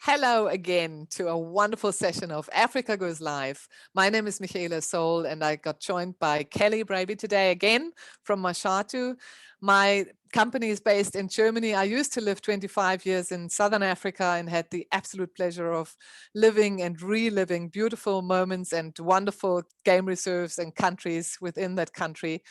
Hello again to a wonderful session of Africa Goes Live. My name is Michaela Soule, and I got joined by Kelly Braby today again from Mashatu. My company is based in Germany. I used to live 25 years in Southern Africa and had the absolute pleasure of living and reliving beautiful moments and wonderful game reserves and countries within that country.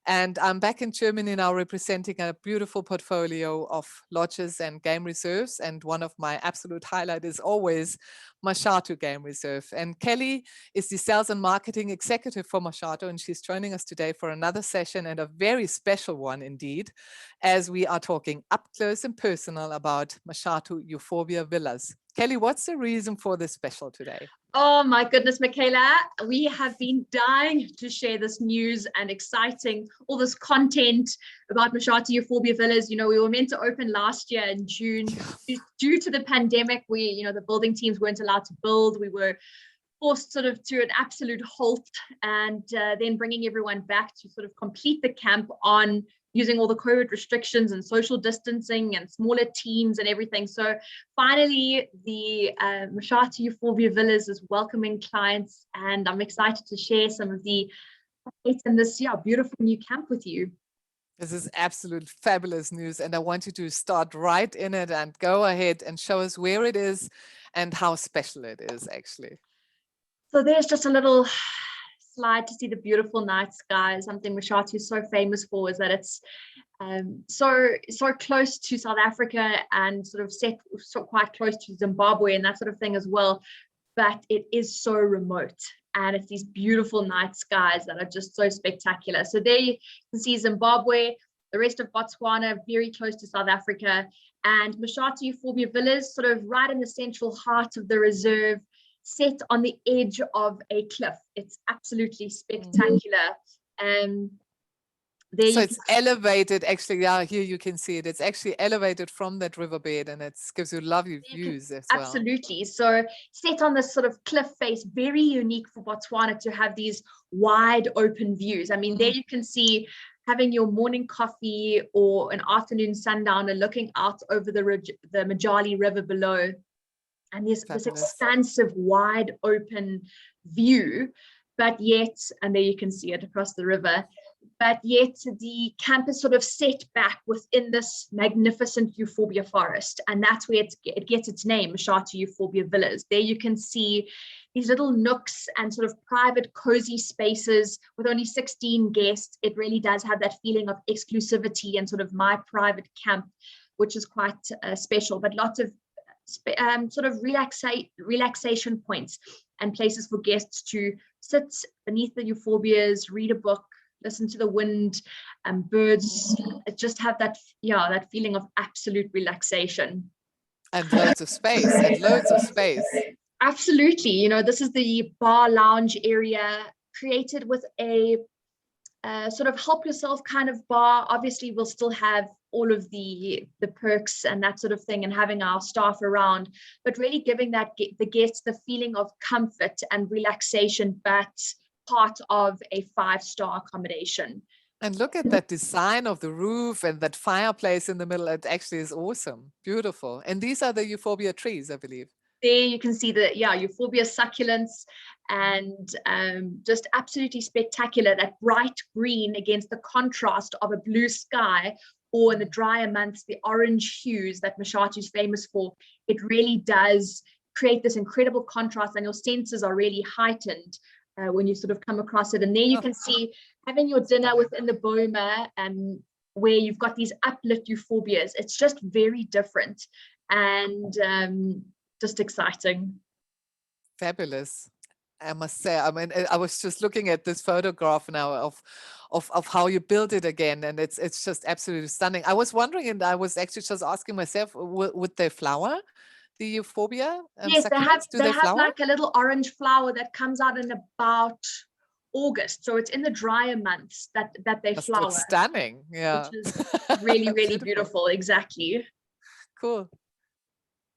And I'm back in Germany now representing a beautiful portfolio of lodges and game reserves. And one of my absolute highlight is always Mashatu Game Reserve. And Kelly is the sales and marketing executive for Mashatu, and she's joining us today for another session, and a very special one indeed, as we are talking up close and personal about Mashatu Euphorbia villas. Kelly, what's the reason for this special today? Oh my goodness, Michaela, we have been dying to share this news and exciting, all this content about Mashatu Euphorbia villas. You know, we were meant to open last year in June. Due to the pandemic, the building teams weren't allowed to build. We were forced sort of to an absolute halt, and then bringing everyone back to sort of complete the camp on using all the COVID restrictions and social distancing and smaller teams and everything. So finally, the Mashatu Euphorbia Villas is welcoming clients, and I'm excited to share some of the updates in this beautiful new camp with you. This is absolute fabulous news, and I want you to start right in it and go ahead and show us where it is and how special it is actually. So there's just a little slide to see the beautiful night sky. Something Mashatu is so famous for is that it's so close to South Africa and sort of set so quite close to Zimbabwe and that sort of thing as well, but it is so remote, and it's these beautiful night skies that are just so spectacular. So there you can see Zimbabwe, the rest of Botswana very close to South Africa, and Mashatu Euphorbia Villas sort of right in the central heart of the reserve, set on the edge of a cliff. It's absolutely spectacular. So it's elevated, actually. Yeah, here you can see it. It's actually elevated from that riverbed, and it gives you lovely views as well. Absolutely. So set on this sort of cliff face, very unique for Botswana to have these wide open views. I mean, there you can see having your morning coffee or an afternoon sundowner looking out over the Majali River below. And this expansive, wide open view, but yet, and there you can see it across the river, but yet the camp is sort of set back within this magnificent euphorbia forest. And that's where it gets its name, Mashatu Euphorbia Villas. There you can see these little nooks and sort of private, cozy spaces with only 16 guests. It really does have that feeling of exclusivity and sort of my private camp, which is quite special, but lots of sort of relaxation points and places for guests to sit beneath the euphorbias, read a book, listen to the wind and birds, just have that feeling of absolute relaxation. And loads of space. Absolutely. You know, this is the bar lounge area created with a sort of help yourself kind of bar. Obviously, we'll still have all of the perks and that sort of thing, and having our staff around, but really giving the guests the feeling of comfort and relaxation, but part of a 5-star accommodation. And look at that design of the roof and that fireplace in the middle. It actually is awesome, beautiful. And these are the euphorbia trees, I believe. There you can see the euphorbia succulents, and just absolutely spectacular, that bright green against the contrast of a blue sky, or in the drier months the orange hues that Mashatu is famous for. It really does create this incredible contrast, and your senses are really heightened when you sort of come across it. And there you can see having your dinner within the boma, where you've got these uplit euphorbias. It's just very different and just exciting. Fabulous, I must say. I mean, I was just looking at this photograph now of how you built it again, and it's just absolutely stunning. I was wondering, and I was actually just asking myself, would they flower, the euphorbia? Yes, they have like a little orange flower that comes out in about August, so it's in the drier months that they flower. That's stunning, yeah. Which is really, really beautiful. Exactly. Cool.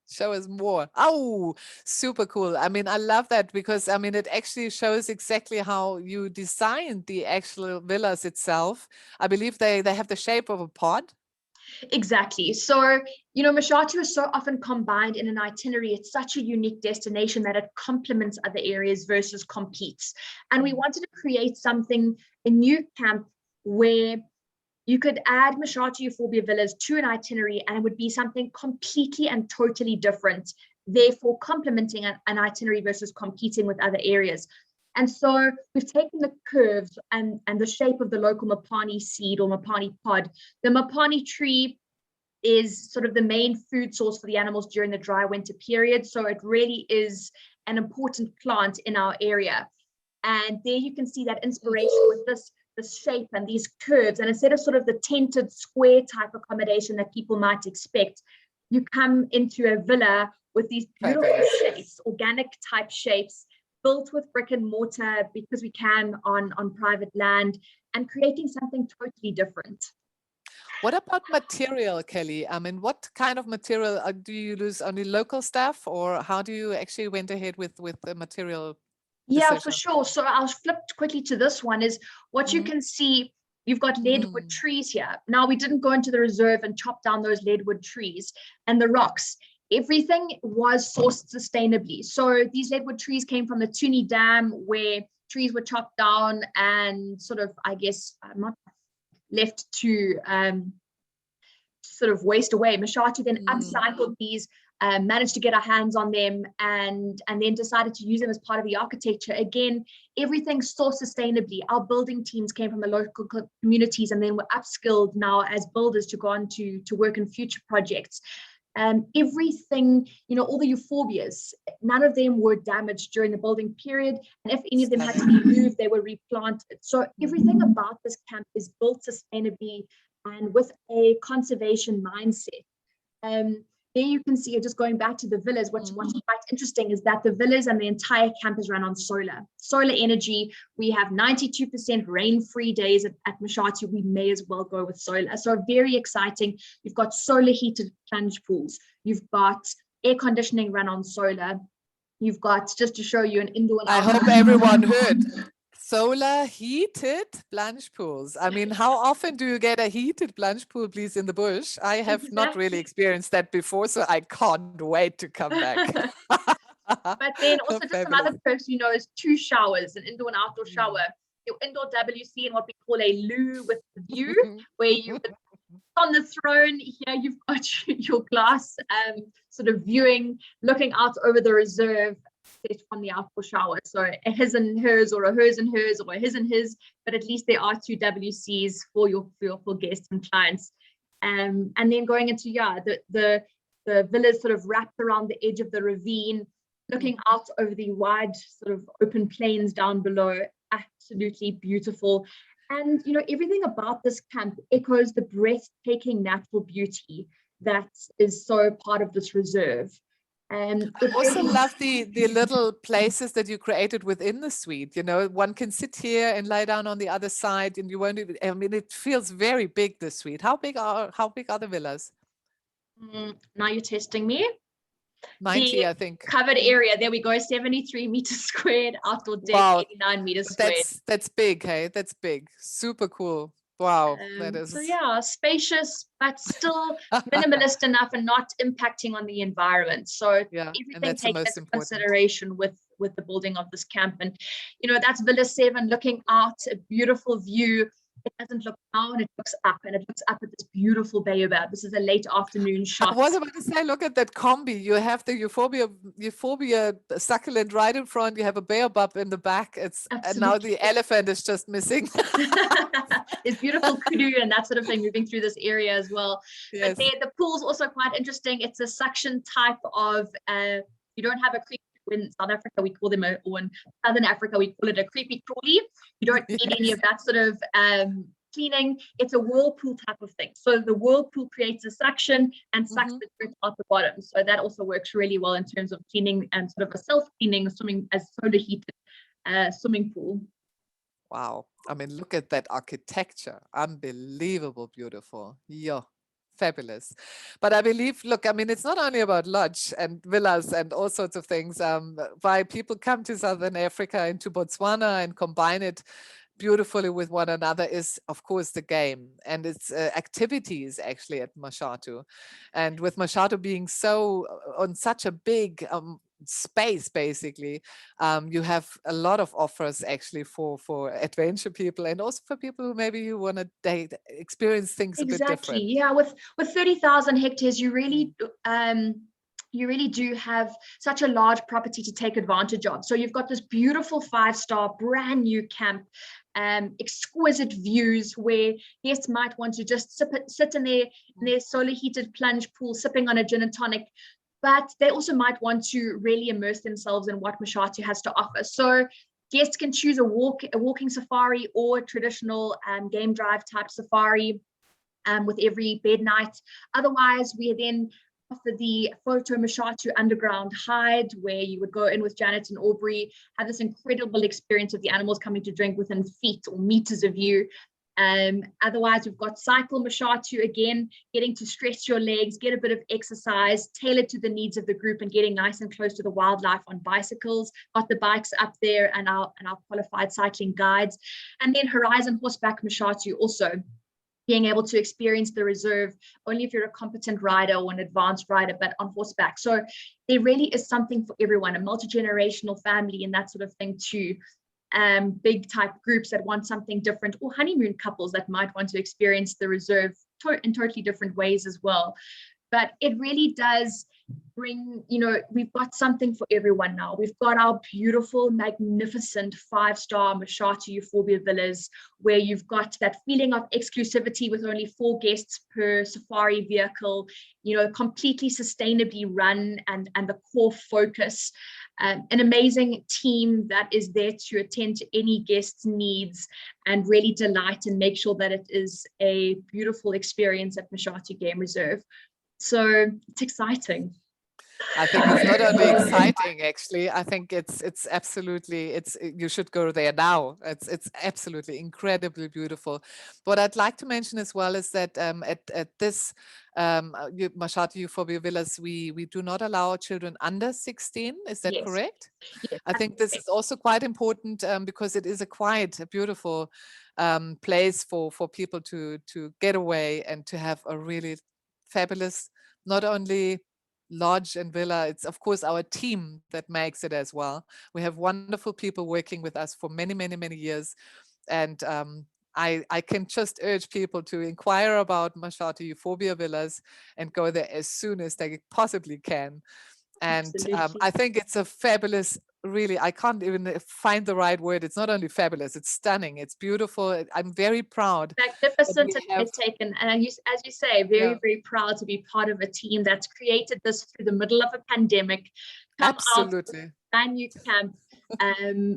Show us more. Oh, super cool. I mean, I love that, because I mean, it actually shows exactly how you designed the actual villas itself. I believe they have the shape of a pod. Exactly. So, Mashatu is so often combined in an itinerary. It's such a unique destination that it complements other areas versus competes. And we wanted to create something, a new camp where you could add Mashatu Euphorbia villas to an itinerary and it would be something completely and totally different, therefore complementing an itinerary versus competing with other areas. And so we've taken the curves and the shape of the local Mapani seed or Mapani pod. The Mapani tree is sort of the main food source for the animals during the dry winter period. So it really is an important plant in our area. And there you can see that inspiration with this shape and these curves. And instead of sort of the tented square type accommodation that people might expect, you come into a villa with these beautiful shapes, organic type shapes, built with brick and mortar because we can on private land, and creating something totally different. What about material, Kelly? I mean, what kind of material do you use? Only local stuff, or how do you actually went ahead with the material Yeah, decision? for sure. So I'll flip quickly to this one is what you can see. You've got leadwood trees here. Now, we didn't go into the reserve and chop down those leadwood trees and the rocks. Everything was sourced sustainably. So these leadwood trees came from the Tuni Dam where trees were chopped down and sort of, I guess, not left to sort of waste away. Mashatu then upcycled these, managed to get our hands on them and then decided to use them as part of the architecture. Again, everything sourced sustainably. Our building teams came from the local communities and then were upskilled now as builders to go on to work in future projects. Everything, all the euphorbias, none of them were damaged during the building period. And if any of them had to be moved, they were replanted. So everything about this camp is built sustainably and with a conservation mindset. There you can see, just going back to the villas, what's quite interesting is that the villas and the entire camp is run on solar energy. We have 92% rain-free days at Mashatu. We may as well go with solar. So very exciting. You've got solar heated plunge pools. You've got air conditioning run on solar. You've got, just to show you, an indoor and outdoor. I hope everyone heard. Solar heated plunge pools. I mean, how often do you get a heated plunge pool, please, in the bush? I have not really experienced that before, so I can't wait to come back. But then also just some other perks, is 2 showers, an indoor and outdoor shower. Your indoor WC and what we call a loo with the view, where you on the throne. Here you've got your glass sort of viewing, looking out over the reserve from the outdoor shower. So a his and hers, or a hers and hers, or a his and his, but at least there are 2 WCs for your guests and clients. And then going into the villas sort of wrapped around the edge of the ravine, looking out over the wide sort of open plains down below. Absolutely beautiful. And everything about this camp echoes the breathtaking natural beauty that is so part of this reserve. I also love the little places that you created within the suite. One can sit here and lie down on the other side, and you won't even, I mean, it feels very big, the suite. How big are the villas? Now you're testing me. 90, I think. Covered area, there we go, 73 meters squared, outdoor deck, 89 meters squared. That's big, hey? That's big. Super cool. Wow, that is. So yeah, spacious, but still minimalist enough and not impacting on the environment. So everything takes into consideration with the building of this camp. And that's Villa 7, looking out, a beautiful view. It doesn't look down, it looks up, and it looks up at this beautiful baobab. This is a late afternoon shot. I was about to say, look at that combi. You have the euphorbia succulent right in front. You have a baobab in the back. And now the elephant is just missing. There's beautiful kudu and that sort of thing moving through this area as well. Yes. But the pool's also quite interesting. It's a suction type of, you don't have a creepy, in South Africa we call them, or in Southern Africa we call it a creepy crawly. You don't need any of that sort of cleaning. It's a whirlpool type of thing. So the whirlpool creates a suction and sucks the dirt out the bottom. So that also works really well in terms of cleaning and sort of a self-cleaning swimming as solar heated swimming pool. Wow. I mean, look at that architecture. Unbelievable, beautiful. Yeah, fabulous. But I believe, look, I mean, it's not only about lodge and villas and all sorts of things. Why people come to Southern Africa and to Botswana and combine it. beautifully with one another is, of course, the game and its activities actually at Mashatu. And with Mashatu being so on such a big space, basically, you have a lot of offers actually for adventure people, and also for people who maybe you want to experience things a bit Exactly. different. Yeah, with 30,000 hectares, you really do have such a large property to take advantage of. So you've got this beautiful 5-star brand new camp, exquisite views where guests might want to just sit in their solar heated plunge pool, sipping on a gin and tonic, but they also might want to really immerse themselves in what Mashatu has to offer. So guests can choose a walking safari or a traditional game drive type safari with every bed night. Otherwise, we then offer the Photo Mashatu Underground Hide, where you would go in with Janet and Aubrey, have this incredible experience of the animals coming to drink within feet or meters of you. Otherwise, we've got Cycle Mashatu, again, getting to stretch your legs, get a bit of exercise, tailored to the needs of the group and getting nice and close to the wildlife on bicycles. Got the bikes up there and our qualified cycling guides. And then Horizon Horseback Mashatu also, being able to experience the reserve only if you're a competent rider or an advanced rider, but on horseback. So there really is something for everyone, a multi-generational family and that sort of thing too. Big type groups that want something different, or honeymoon couples that might want to experience the reserve in totally different ways as well. But it really does bring, we've got something for everyone now. We've got our beautiful, magnificent 5-star Mashatu Euphorbia villas, where you've got that feeling of exclusivity with only 4 guests per safari vehicle, completely sustainably run and the core focus. An amazing team that is there to attend to any guest's needs and really delight and make sure that it is a beautiful experience at Mashatu Game Reserve. So it's exciting. I think it's not only exciting, actually. I think it's absolutely, you should go there now. It's absolutely incredibly beautiful. What I'd like to mention as well is that at this Mashatu Euphorbia Villas, we do not allow children under 16. Is that Yes. correct? Yes, I think this is also quite important because it is a beautiful place for people to get away and to have a really fabulous, not only lodge and villa, it's of course our team that makes it as well. We have wonderful people working with us for many, many, many years. And I can just urge people to inquire about Mashatu Euphorbia Villas and go there as soon as they possibly can. And I think it's a fabulous, really, I can't even find the right word. It's not only fabulous, it's stunning, it's beautiful. I'm very proud. Magnificent and taken. And as you say, very, very proud to be part of a team that's created this through the middle of a pandemic. Absolutely. Out with a brand new camp,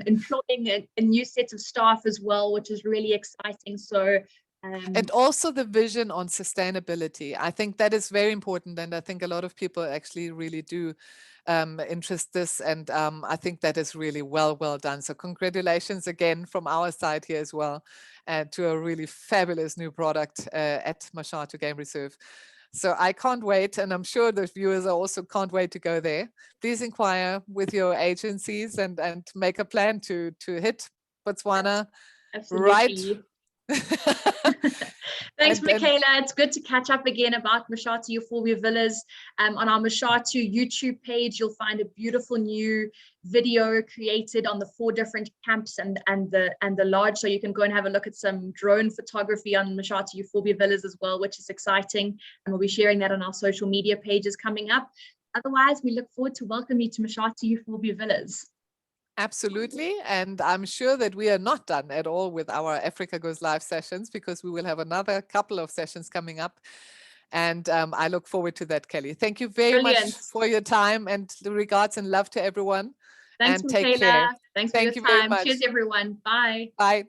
employing a new set of staff as well, which is really exciting. So and also the vision on sustainability. I think that is very important. And I think a lot of people actually really do interest this. And I think that is really well done. So congratulations again from our side here as well to a really fabulous new product at Mashatu Game Reserve. So I can't wait. And I'm sure the viewers also can't wait to go there. Please inquire with your agencies and make a plan to hit Botswana. Absolutely. Right. Thanks, Michaela. It's good to catch up again about Mashatu Euphorbia Villas. On our Mashatu YouTube page, you'll find a beautiful new video created on the 4 different camps and the lodge. So you can go and have a look at some drone photography on Mashatu Euphorbia Villas as well, which is exciting. And we'll be sharing that on our social media pages coming up. Otherwise, we look forward to welcoming you to Mashatu Euphorbia Villas. Absolutely. And I'm sure that we are not done at all with our Africa Goes Live sessions, because we will have another couple of sessions coming up. And I look forward to that, Kelly. Thank you very much for your time, and the regards and love to everyone. Thanks, and Michaela. take care. Thanks for your time. Cheers, everyone. Bye. Bye.